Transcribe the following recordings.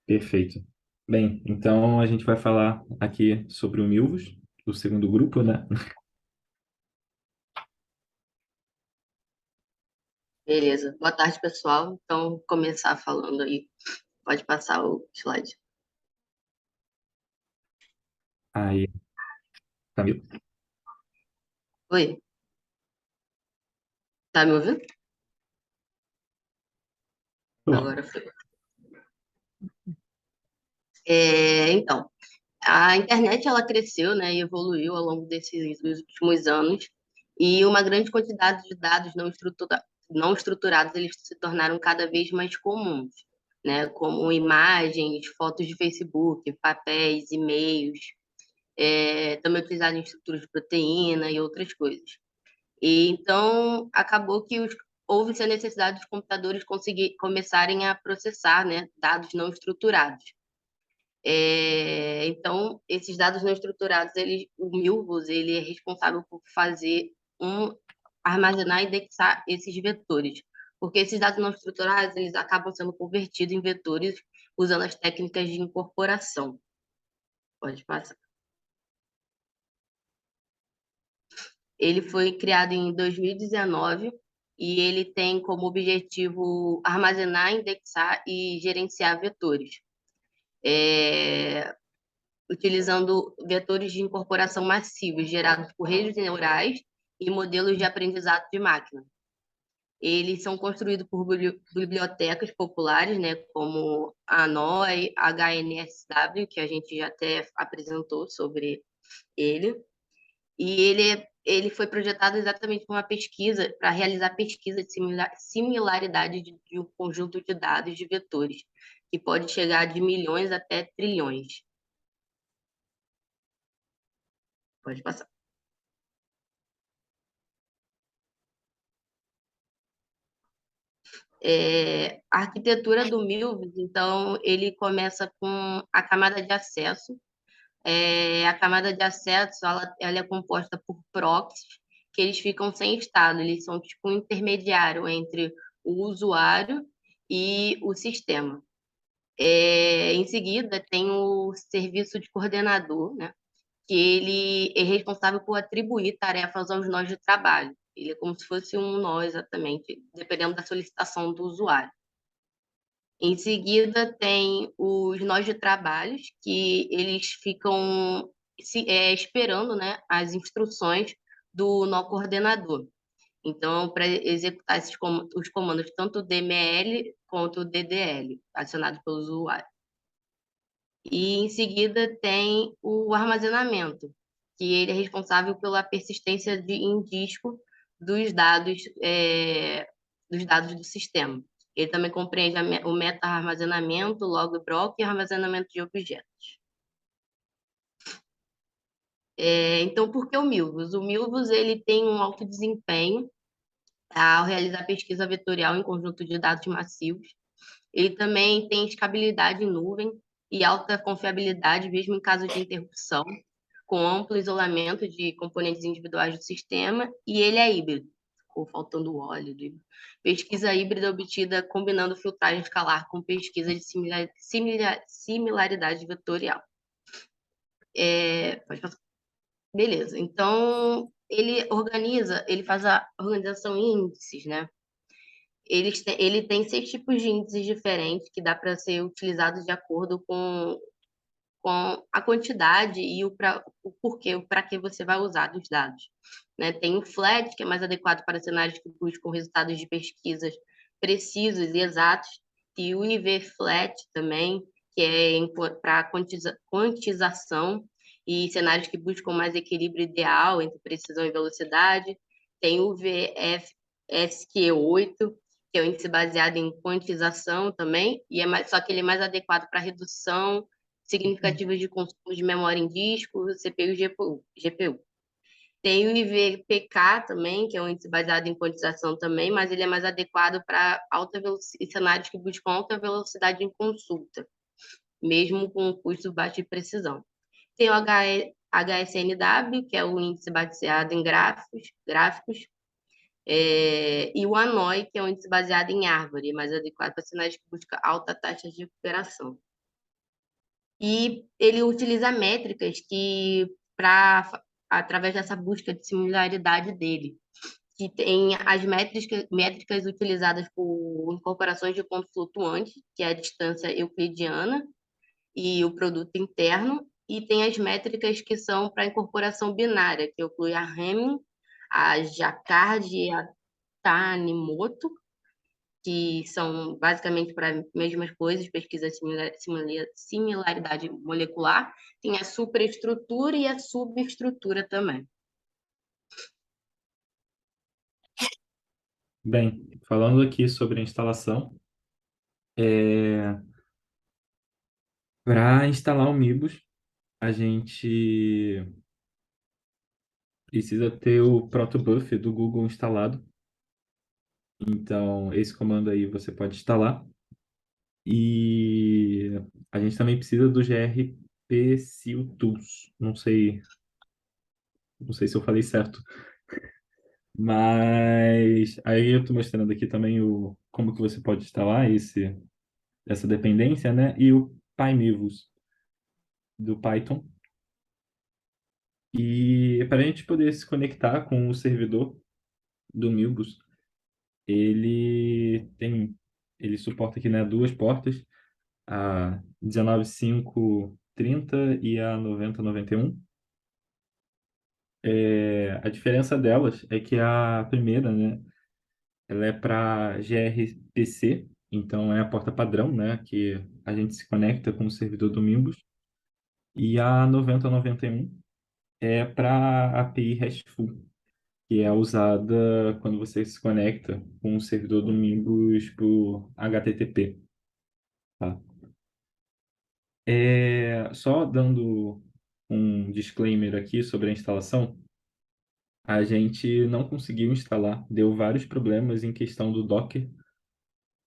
Perfeito. Bem, então a gente vai falar aqui sobre o Milvus, o segundo grupo, né? Beleza. Boa tarde, pessoal. Então, vou começar falando aí. Pode passar o slide. Aí, Camilo. Oi, tá me ouvindo? Tô. Agora foi. Então, a internet ela cresceu, né, e evoluiu ao longo desses dos últimos anos, e uma grande quantidade de dados não estruturados eles se tornaram cada vez mais comuns, né, como imagens, fotos de Facebook, papéis, e-mails, também utilizados em estruturas de proteína e outras coisas. E então acabou que houve-se a necessidade dos computadores começarem a processar, né, dados não estruturados. Então, esses dados não estruturados, o Milvus, ele é responsável por fazer armazenar e indexar esses vetores, porque esses dados não estruturados, eles acabam sendo convertidos em vetores usando as técnicas de incorporação. Pode passar. Ele foi criado em 2019 e ele tem como objetivo armazenar, indexar e gerenciar vetores, é, utilizando vetores de incorporação massivos gerados por redes neurais e modelos de aprendizado de máquina. Eles são construídos por bibliotecas populares, né, como a NOI, HNSW, que a gente já até apresentou sobre ele, e ele foi projetado exatamente para uma pesquisa, para realizar pesquisa de similaridade de um conjunto de dados de vetores, que pode chegar de milhões até trilhões. Pode passar. A arquitetura do Milvus, então, ele começa com a camada de acesso. A camada de acesso, ela é composta por proxies, que eles ficam sem estado, eles são tipo um intermediário entre o usuário e o sistema. Em seguida, tem o serviço de coordenador, né? Que ele é responsável por atribuir tarefas aos nós de trabalho. Ele é como se fosse um nó, exatamente, dependendo da solicitação do usuário. Em seguida, tem os nós de trabalhos, que eles ficam esperando, né, as instruções do nó coordenador. Então, para executar os comandos, tanto DML quanto DDL, acionados pelo usuário. E em seguida tem o armazenamento, que ele é responsável pela persistência em disco dos dados, dos dados do sistema. Ele também compreende o meta-armazenamento, log block e armazenamento de objetos. Então, por que o Milvus? O Milvus ele tem um alto desempenho ao realizar pesquisa vetorial em conjunto de dados massivos. Ele também tem escalabilidade em nuvem e alta confiabilidade, mesmo em caso de interrupção, com amplo isolamento de componentes individuais do sistema, e ele é híbrido. Ficou faltando o óleo. Pesquisa híbrida obtida combinando filtragem escalar com pesquisa de similaridade vetorial. Pode passar. Beleza. Então, ele faz a organização em índices, né? Ele tem 6 tipos de índices diferentes que dá para ser utilizados de acordo com a quantidade e o porquê, para que você vai usar dos dados. Né? Tem o FLAT, que é mais adequado para cenários que buscam resultados de pesquisas precisos e exatos, e o IV-FLAT também, que é para quantização e cenários que buscam mais equilíbrio ideal entre precisão e velocidade. Tem o VFSQ8, que é o índice baseado em quantização também, só que ele é mais adequado para redução significativas de consumo de memória em disco, CPU e GPU. Tem o IVPK também, que é um índice baseado em quantização também, mas ele é mais adequado para cenários que buscam alta velocidade em consulta, mesmo com um custo baixo de precisão. Tem o HSNW, que é o índice baseado em gráficos, e o ANOI, que é um índice baseado em árvore, mais adequado para cenários que buscam alta taxa de recuperação. E ele utiliza métricas através dessa busca de similaridade dele, que tem as métricas utilizadas por incorporações de ponto flutuante, que é a distância euclidiana, e o produto interno, e tem as métricas que são para incorporação binária, que inclui a Hamming, a Jacquard e a Tanimoto, que são basicamente para as mesmas coisas, pesquisa de similaridade molecular. Tem a superestrutura e a subestrutura também. Bem, falando aqui sobre a instalação, para instalar o Mibus, a gente precisa ter o protobuf do Google instalado. Então, esse comando aí você pode instalar. E a gente também precisa do gRPCU Tools. Não sei se eu falei certo. Mas aí eu estou mostrando aqui também como que você pode instalar essa dependência, né? E o PyMivus do Python. E para a gente poder se conectar com o servidor do Milbus, ele tem, ele suporta aqui, né, duas portas, a 19530 e a 9091. A diferença delas é que a primeira, né, ela é para gRPC, então é a porta padrão, né, que a gente se conecta com o servidor do Nimbus, e a 9091 é para API RESTful, que é usada quando você se conecta com o servidor do Nimbus por HTTP, tá? Só dando um disclaimer aqui sobre a instalação, a gente não conseguiu instalar, deu vários problemas em questão do Docker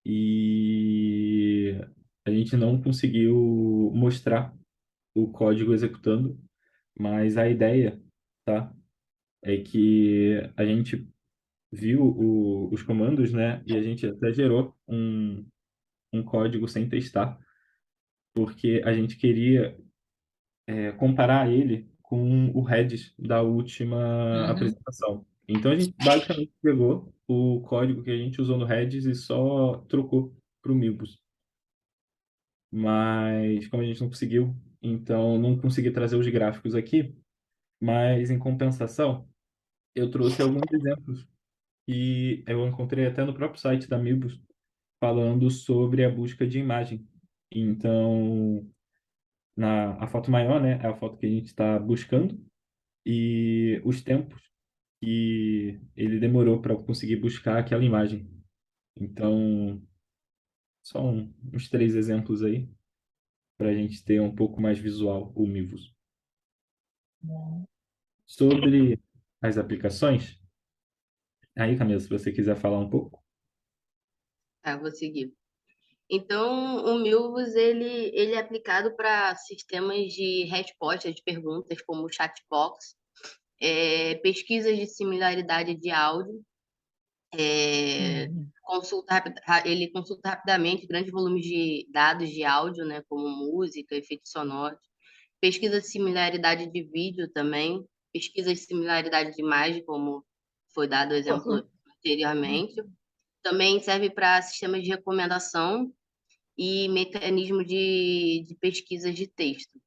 e a gente não conseguiu mostrar o código executando, mas a ideia, tá, é que a gente viu os comandos, né, e a gente até gerou um código sem testar, porque a gente queria comparar ele com o Redis da última Uhum. apresentação. Então a gente basicamente pegou o código que a gente usou no Redis e só trocou para o Milbus. Mas como a gente não conseguiu, então não consegui trazer os gráficos aqui, mas em compensação, eu trouxe alguns exemplos que eu encontrei até no próprio site da Milbus falando sobre a busca de imagem. Então, a foto maior, né, é a foto que a gente está buscando e os tempos que ele demorou para conseguir buscar aquela imagem. Então, só uns três exemplos aí para a gente ter um pouco mais visual o Mivus. Sobre as aplicações, aí, Camila, se você quiser falar um pouco. Tá, vou seguir. Então, o Milvus, ele é aplicado para sistemas de resposta de perguntas, como o chatbox, pesquisas de similaridade de áudio, ele consulta rapidamente grandes volumes de dados de áudio, né, como música, efeitos sonoros, pesquisa de similaridade de vídeo também, pesquisa de similaridade de imagem, como foi dado o exemplo anteriormente. Também serve para sistemas de recomendação e mecanismo de pesquisa de texto.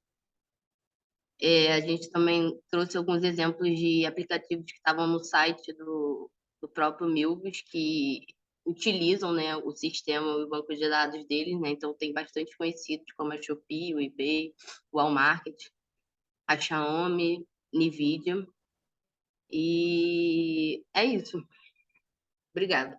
A gente também trouxe alguns exemplos de aplicativos que estavam no site do próprio Milvus, que utilizam, né, o sistema e o banco de dados deles, né? Então, tem bastante conhecidos, como a Shopee, o eBay, o Walmart, a Xiaomi, NVIDIA. E é isso. Obrigada.